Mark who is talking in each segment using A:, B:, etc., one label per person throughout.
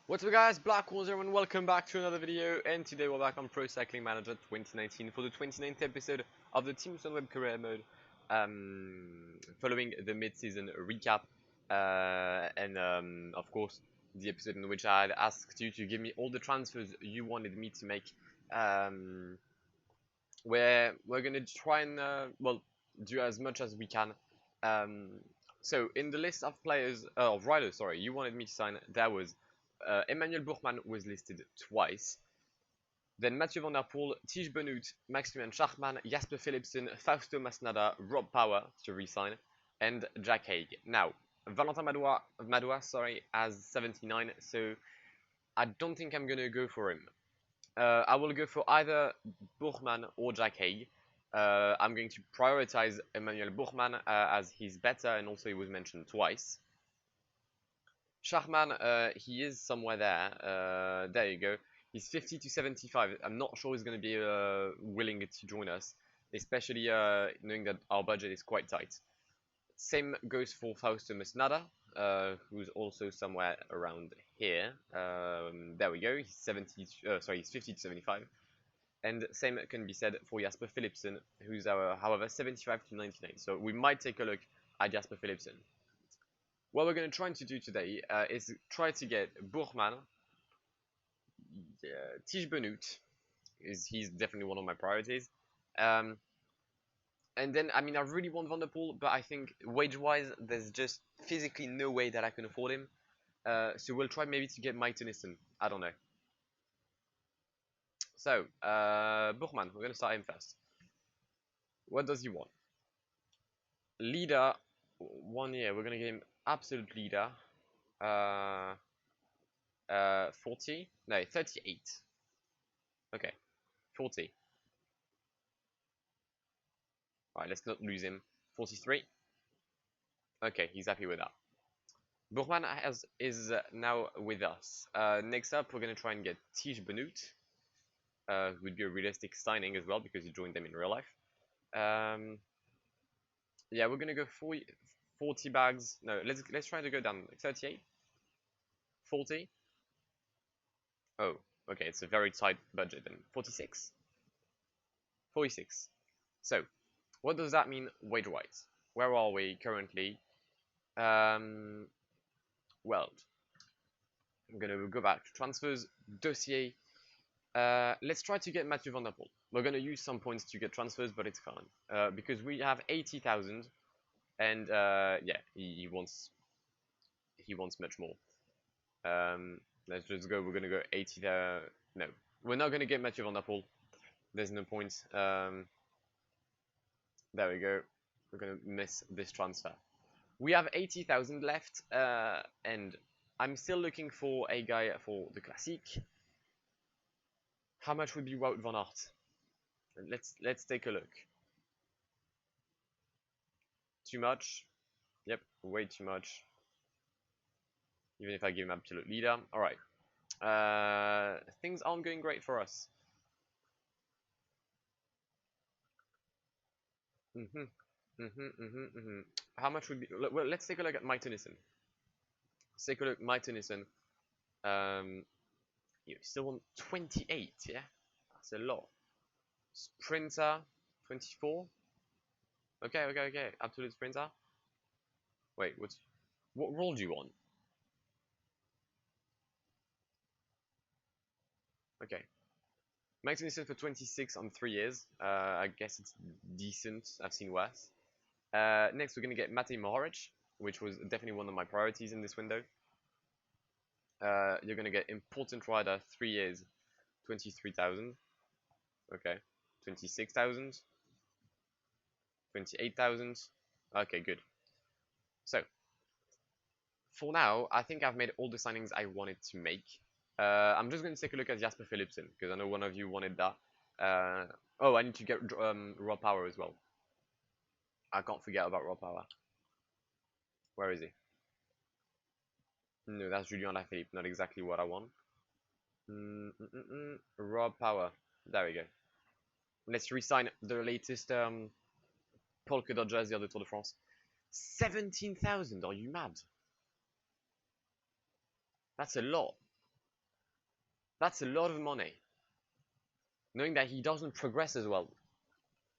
A: What's up guys, Blackwar and welcome back to another video, and today we're back on Pro Cycling Manager 2019 for the 29th episode of the Team Sunweb career mode, following the mid-season recap, and of course the episode in which I had asked you to give me all the transfers you wanted me to make, where we're going to try and, do as much as we can. So in the list of riders, sorry, you wanted me to sign, there was Emmanuel Buchmann was listed twice. Then Mathieu van der Poel, Tige Benoot, Maximilian Schachmann, Jasper Philipsen, Fausto Masnada, Rob Power to resign, and Jack Haig. Now, Valentin Madoua, has 79, so I don't think I'm gonna go for him. I will go for either Buchmann or Jack Haig. I'm going to prioritize Emmanuel Buchmann as he's better, and also he was mentioned twice. Schachmann, he is somewhere there. There you go. He's 50 to 75. I'm not sure he's going to be willing to join us, especially knowing that our budget is quite tight. Same goes for Fausto Masnada, who's also somewhere around here. There we go. He's 50 to 75. And same can be said for Jasper Philipsen, who's however 75 to 99. So we might take a look at Jasper Philipsen. What we're going to try to do today is try to get Buchmann, Tige Benoot, he's definitely one of my priorities. And then, I mean, I really want Van der Poel, but I think wage-wise, there's just physically no way that I can afford him. So we'll try maybe to get Mike Tennyson. I don't know. So, Buchmann, we're going to start him first. What does he want? Leader, 1 year, we're going to give him absolute leader. 40? No, 38. Okay, 40. Alright, let's not lose him. 43. Okay, he's happy with that. Buchmann is now with us. Next up, we're going to try and get Tige Benoot. Would be a realistic signing as well because he joined them in real life. Yeah, we're going to go 40 bags. No, let's try to go down. 38? 40? Oh, okay, it's a very tight budget then. 46? 46. So, what does that mean wage-wise? Where are we currently? Well, I'm going to go back to transfers, dossier. Let's try to get Mathieu van der Poel. We're going to use some points to get transfers, but it's fine. Because we have 80,000. And yeah, he wants much more. Let's just go. We're gonna go 80 there. No, we're not gonna get Mathieu van der Poel. There's no point. There we go. We're gonna miss this transfer. We have 80,000 left, and I'm still looking for a guy for the classique. How much would be Wout van Aert? Let's take a look. Too much? Yep, way too much. Even if I give him absolute leader. Alright. Things aren't going great for us. How much would be... Well, let's take a look at Mike Tennyson. Let's take a look at Mike Tennyson. You still want 28, yeah? That's a lot. Sprinter, 24. Okay. Absolute sprinter. Wait, what role do you want? Okay. Max Tennyson for 26 on 3 years. I guess it's decent. I've seen worse. Next, we're going to get Matej Mohoric, which was definitely one of my priorities in this window. You're going to get important rider, 3 years, 23,000. Okay. 26,000. 28,000. Okay, good. So, for now, I think I've made all the signings I wanted to make. I'm just going to take a look at Jasper Philipsen, because I know one of you wanted that. Oh, I need to get Rob Power as well. I can't forget about Rob Power. Where is he? No, that's Julien Lafilippe, not exactly what I want. Rob Power. There we go. Let's resign the latest polka dot jersey of the Tour de France. 17,000, are you mad? That's a lot. That's a lot of money. Knowing that he doesn't progress as well.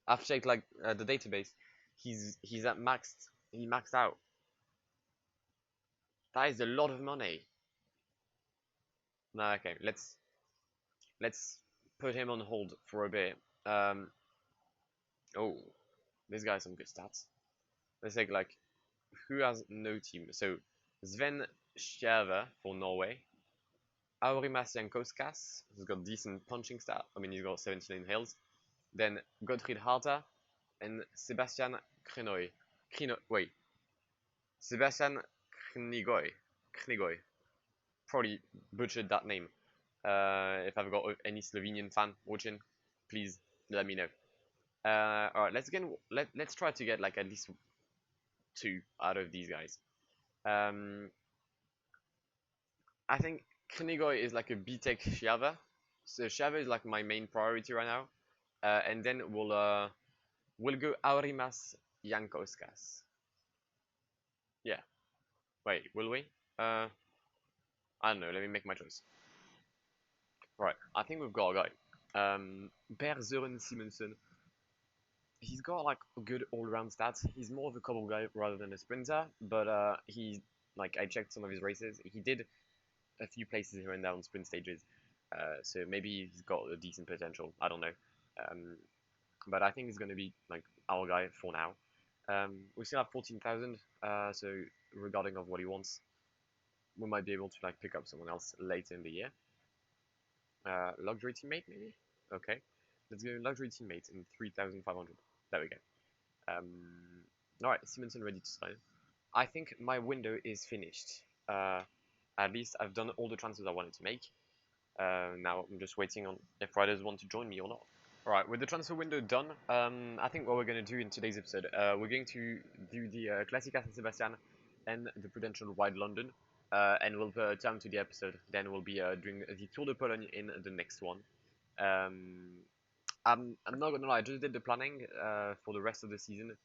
A: I've checked like the database. He's at maxed. He maxed out. That is a lot of money. Nah, okay, let's put him on hold for a bit. Oh, this guy has some good stats. Let's take like who has no team. So Sven Skjæve for Norway. Aurimas Jankowskas has got decent punching stat. I mean, he's got 17 inhales. Then Gottfried Harter and Sebastian Krenoy. Wait. Sebastian Knigoy. Probably butchered that name. If I've got any Slovenian fan watching, please let me know. Alright, let's try to get like at least 2 out of these guys. I think Knigoy is like a B-Tech Skjæve. So Skjæve is like my main priority right now. And then we'll go Aurimas Jankowskas. Yeah. Wait, will we? I don't know. Let me make my choice. Right. I think we've got a guy. Per Søren Simonsen. He's got like good all-round stats. He's more of a cobble guy rather than a sprinter, but he like I checked some of his races. He did a few places here and there on sprint stages, so maybe he's got a decent potential. I don't know, but I think he's going to be like our guy for now. We still have 14,000, so regarding of what he wants, we might be able to like pick up someone else later in the year. Luxury teammate maybe. Okay, let's go luxury teammate in 3,500. There we go. Alright, Simonsen ready to sign. I think my window is finished. At least I've done all the transfers I wanted to make. Now I'm just waiting on if riders want to join me or not. Alright, with the transfer window done, I think what we're going to do in today's episode, we're going to do the Classiques San Sebastian and the Prudential Ride London, and we'll put a time to the episode. Then we'll be doing the Tour de Pologne in the next one. I'm not gonna lie, I just did the planning for the rest of the season.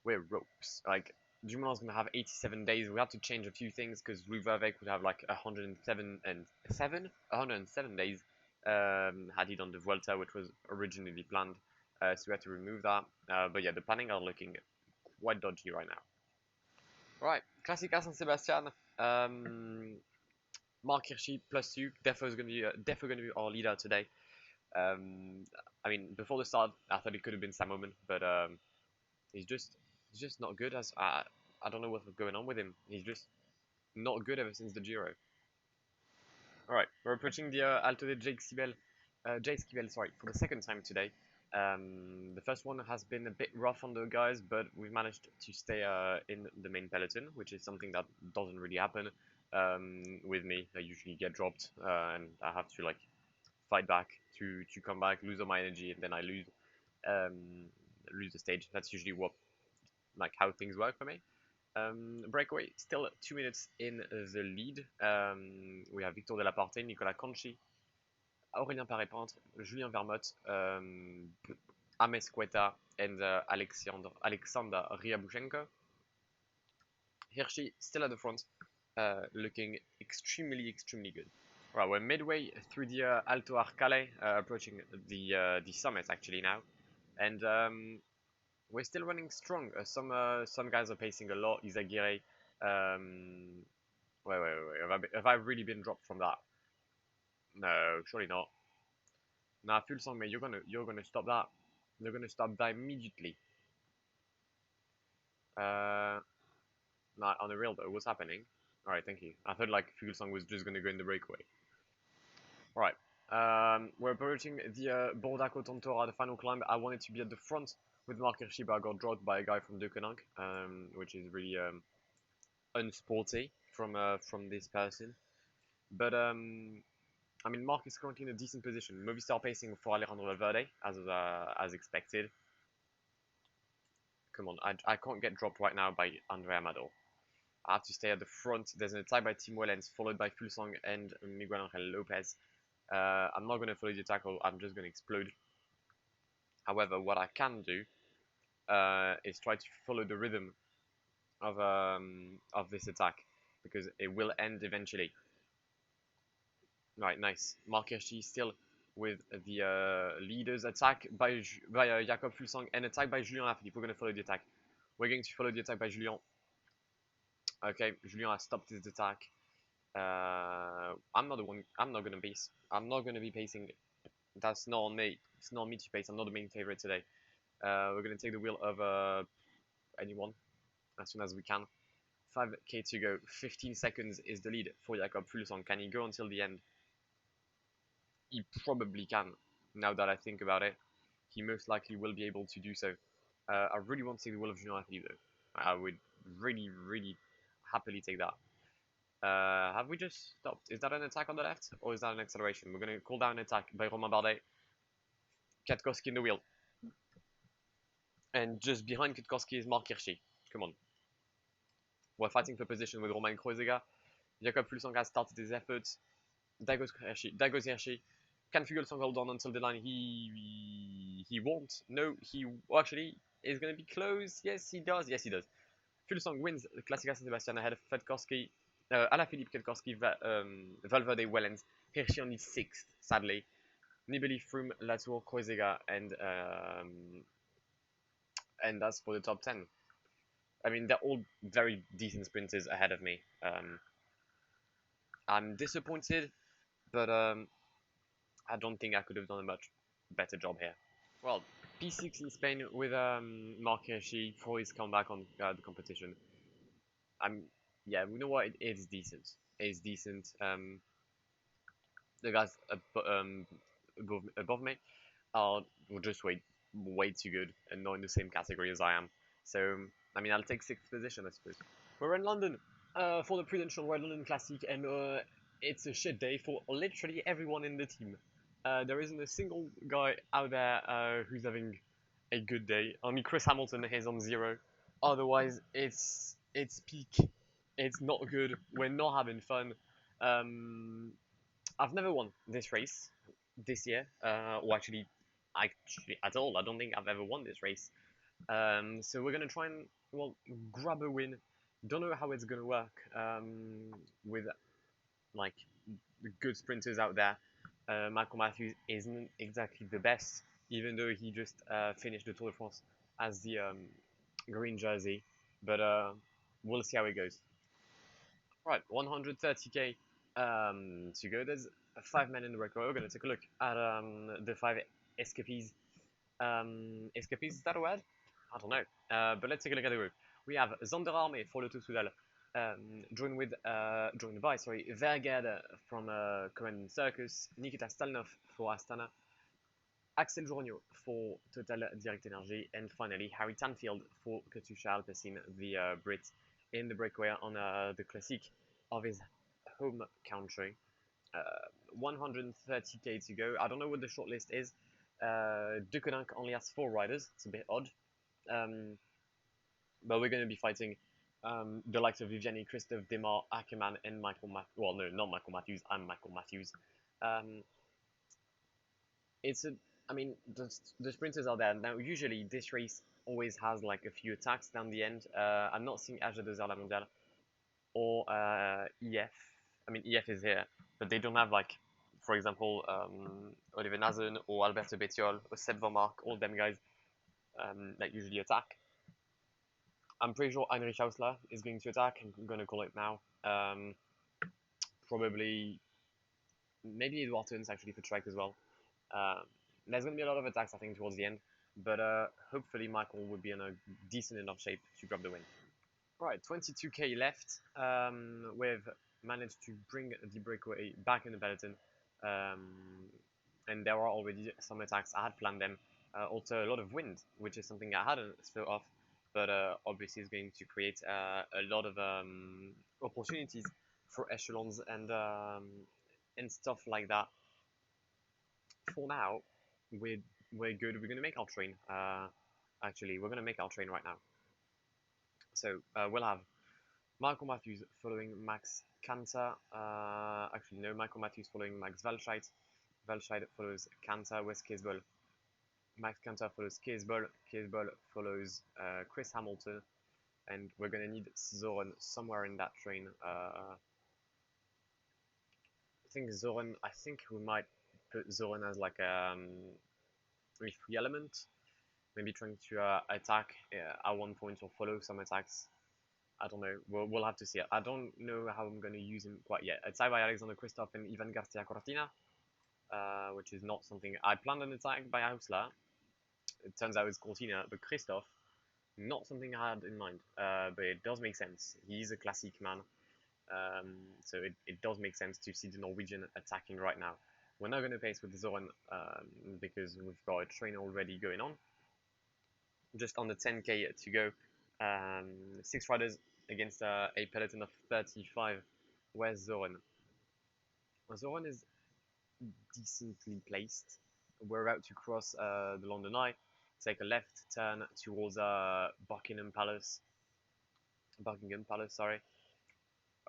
A: We're ropes. Like, Dumoulin is gonna have 87 days. We have to change a few things because Louis Verbeek would have like 107 days had he done the Vuelta, which was originally planned. So we had to remove that. But yeah, the planning are looking quite dodgy right now. Right, Classiques San Sebastian. Mark Hirschi plus 2. Defo gonna be our leader today. I mean, before the start, I thought it could have been Sam Omen, but he's just not good. As I don't know what's going on with him. He's just not good ever since the Giro. All right, we're approaching the Alto de Jake Sibel, sorry, for the second time today. The first one has been a bit rough on the guys, but we've managed to stay in the main peloton, which is something that doesn't really happen with me. I usually get dropped, and I have to like fight back to come back, lose all my energy, and then I lose the stage. That's usually like how things work for me. Breakaway still 2 minutes in the lead. We have Victor Delaparte, Nicolas Conchi, Aurélien Paré-Peintre, Julien Vermotte, Ames Quetta, and Alexander Ryabushenko. Hirschi still at the front, looking extremely good. Right, we're midway through the Alto Arcale, approaching the summit actually now, and we're still running strong. Some guys are pacing a lot. Izagirre. Wait. Have I really been dropped from that? No, surely not. Nah, Fulsang, mate, you're gonna stop that. You're gonna stop that immediately. Nah, on the real though, what's happening? All right, thank you. I thought like Fulsang was just gonna go in the breakaway. All right, we're approaching the Bordaco Tontora, the final climb. I wanted to be at the front with Mark Hirschi, but I got dropped by a guy from Dukenang, which is really unsporty from this person. But I mean, Mark is currently in a decent position. Movistar pacing for Alejandro Valverde, as expected. Come on, I can't get dropped right now by Andre Amador. I have to stay at the front. There's an attack by Tim Wellens, followed by Fulsang and Miguel Angel Lopez. I'm not going to follow the tackle. I'm just going to explode. However, what I can do is try to follow the rhythm of this attack, because it will end eventually. Right, nice. Mark Hirschi still with the leaders. Attack by Jakob Fuglsang and attack by Julien Alaphilippe. We're going to follow the attack. We're going to follow the attack by Julien. Okay, Julien has stopped his attack. I'm not the one. I'm not going to pace. I'm not going to be pacing. That's not on me. It's not on me to pace. I'm not the main favorite today. We're going to take the wheel of anyone as soon as we can. 5k to go. 15 seconds is the lead for Jakob Fuglsang. Can he go until the end? He probably can. Now that I think about it, he most likely will be able to do so. I really want to take the wheel of Julien Alaphilippe though. I would really happily take that. Have we just stopped? Is that an attack on the left or is that an acceleration? We're going to call down an attack by Romain Bardet. Kwiatkowski in the wheel. And just behind Kwiatkowski is Mark Hirschi. Come on. We're fighting for position with Romain Kreuziger. Jakob Fuglsang has started his efforts. There goes Hirschi. Can Fuglsang hold on until the line? He won't. No, he actually is going to be close. Yes, he does. Yes, he does. Fuglsang wins the Classica San Sebastian ahead of Kwiatkowski, Alaphilippe, Kwiatkowski, Valverde, Wellens. Hirschi only 6th, sadly. Nibali, Froome, Latour, Kreuziger, and that's for the top 10. I mean, they're all very decent sprinters ahead of me. I'm disappointed, but I don't think I could have done a much better job here. Well, P6 in Spain with Mark Hirschi for his comeback on the competition. Yeah, we know what, it's decent. It's decent. The guys above me are just way too good and not in the same category as I am. So, I mean, I'll take 6th position, I suppose. We're in London for the Prudential Royal London Classic, and it's a shit day for literally everyone in the team. There isn't a single guy out there who's having a good day. Only Chris Hamilton is on 0. Otherwise, it's peak. It's not good. We're not having fun. I've never won this race this year, or actually at all. I don't think I've ever won this race. So we're gonna try and grab a win. Don't know how it's gonna work with like the good sprinters out there. Michael Matthews isn't exactly the best, even though he just finished the Tour de France as the green jersey. But we'll see how it goes. Right, 130k to go. There's 5 men in the record. We're going to take a look at the 5 escapees. Escapees, is that a word? I don't know. But let's take a look at the group. We have Zander Arme for Lotto Soudal, joined by Vergade from Command Circus, Nikita Stalnov for Astana, Axel Journeau for Total Direct Energy, and finally Harry Tanfield for Katusha Alpecin, the Brit, in the breakaway on the classique of his home country. 130k to go. I don't know what the shortlist is. Duqueninck only has 4 riders. It's a bit odd. But we're going to be fighting the likes of Viviani, Christophe, Demar, Ackermann, and Michael Matthews. Well, no, not Michael Matthews. I'm Michael Matthews. I mean, the sprinters are there. Now, usually this race always has like a few attacks down the end. I'm not seeing AG de La Mondiale or EF. I mean, EF is here, but they don't have like, for example, Oliver Nazen or Alberto Bettiol or Seb Van Mark, all them guys that usually attack. I'm pretty sure Heinrich Hausler is going to attack. I'm going to call it now. Probably, maybe Eduard Theuns actually for Trek as well. There's going to be a lot of attacks, I think, towards the end. But hopefully Michael would be in a decent enough shape to grab the win. Right, 22k left. We've managed to bring the breakaway back in the peloton. And there are already some attacks. I had planned them. Also a lot of wind, which is something I hadn't thought of. But obviously it's going to create a lot of opportunities for echelons and stuff like that. For now, we're good. We're going to make our train. Actually, we're going to make our train right now. So we'll have Michael Matthews following Max Kanter. Actually, no, Michael Matthews following Max Walscheid. Walscheid follows Kanter with Keesbol. Max Kanter follows Keesbol. Keesbol follows Chris Hamilton. And we're going to need Zoran somewhere in that train. think Zoran. I think we might put Zoran as like with free element. Maybe trying to attack at one point or follow some attacks. I don't know. We'll have to see. I don't know how I'm going to use him quite yet. Attack by Alexander Kristoff and Ivan Garcia Cortina, which is not something I planned an attack by Hausler. It turns out it's Cortina, but Kristoff, not something I had in mind. But it does make sense. He's a classic man. So it does make sense to see the Norwegian attacking right now. We're not going to pace with Zoran because we've got a train already going on. Just on the 10k to go. 6 riders against a peloton of 35. Where's Zoran? Zoran is decently placed. We're about to cross the London Eye. Take a left turn towards Buckingham Palace, sorry.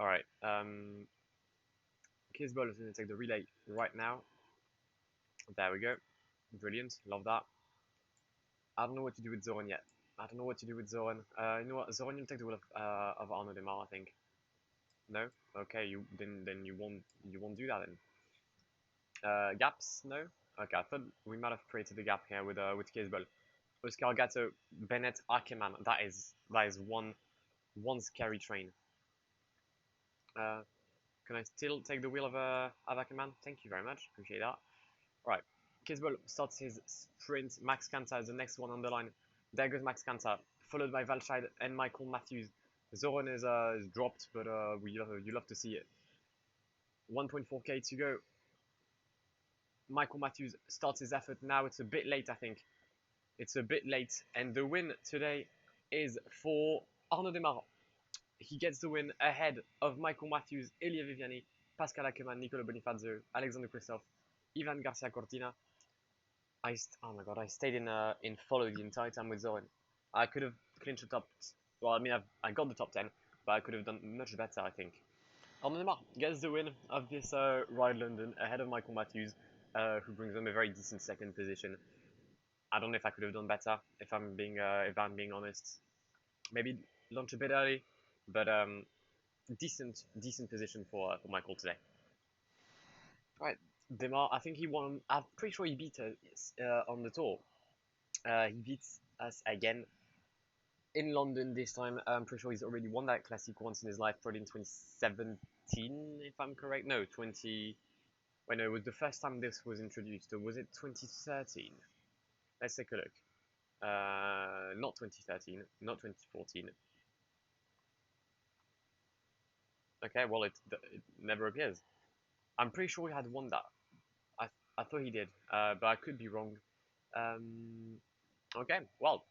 A: Alright, Kisbol is going to take the relay right now. There we go. Brilliant, love that. I don't know what to do with Zoran yet. You know what? Zoran will take the wheel of Arnaud Demar, I think. No? Okay, then you won't do that then. Gaps? No? Okay, I thought we might have created a gap here with Kisbol. Oscar Gatto, Bennett, Ackermann. That is one scary train. Can I still take the wheel of Ackermann? Thank you very much. Appreciate that. Right. Kisbol starts his sprint. Max Kanter is the next one on the line. There goes Max Kanter, followed by Valscheid and Michael Matthews. Zoran is dropped, but you love to see it. 1.4k to go. Michael Matthews starts his effort now. It's a bit late, I think. It's a bit late, and the win today is for Arnaud Demar. He gets the win ahead of Michael Matthews, Elia Viviani, Pascal Ackermann, Nicolo Bonifazio, Alexander Kristoff, Ivan Garcia Cortina. Oh my god, I stayed in follow the entire time with Zoran. I could have clinched the top. Well, I mean, I got the top 10, but I could have done much better, I think. Arnaud Demar gets the win of this Ride London ahead of Michael Matthews, who brings them a very decent second position. I don't know if I could have done better, if I'm being honest. Maybe launch a bit early, but decent position for Michael today. Right, Demar, I think he won. I'm pretty sure he beat us on the tour. He beats us again in London this time. I'm pretty sure he's already won that classic once in his life, probably in 2017, if I'm correct. No, 20. Wait, no, it was the first time this was introduced. Or was it 2013? Let's take a look. Not 2013, not 2014. Okay, well, it never appears. I'm pretty sure he had won that. I thought he did, but I could be wrong. Okay, well,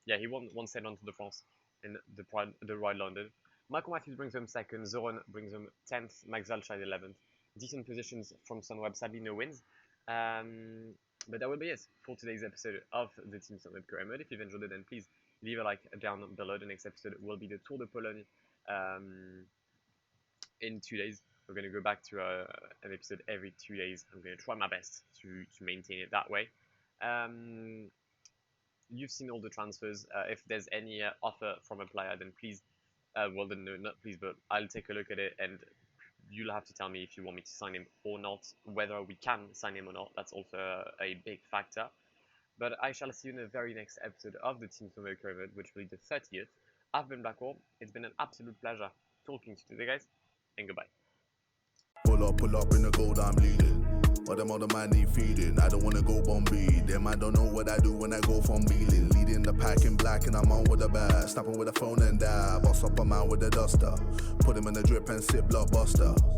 A: yeah, he won Saint Onto de France in the Ride London. Michael Matthews brings him second. Zoran brings him 10th. Max Valscheid 11th. Decent positions from Sunweb. Sadly, no wins. But that will be it for today's episode of the Team Sunweb Career Mode. If you've enjoyed it, then please leave a like down below. The next episode will be the Tour de Pologne in 2 days. We're going to go back to an episode every 2 days. I'm going to try my best to maintain it that way. You've seen all the transfers. If there's any offer from a player, then please, well, then no, not please, but I'll take a look at it, and you'll have to tell me if you want me to sign him or not, whether we can sign him or not. That's also a big factor. But I shall see you in the very next episode of the Team Sunweb Career Mode, which will be the 30th. I've been Blackwar. It's been an absolute pleasure talking to you today, guys, and goodbye.
B: Pull up in the gold, I'm leading. But them other man need feeding. I don't wanna go Bombay. Them I don't know what I do when I go from Beeling. Leading the pack in black and I'm on with a bat. Snapping with a phone and dab. Boss up a man with a duster. Put him in the drip and sip blockbuster.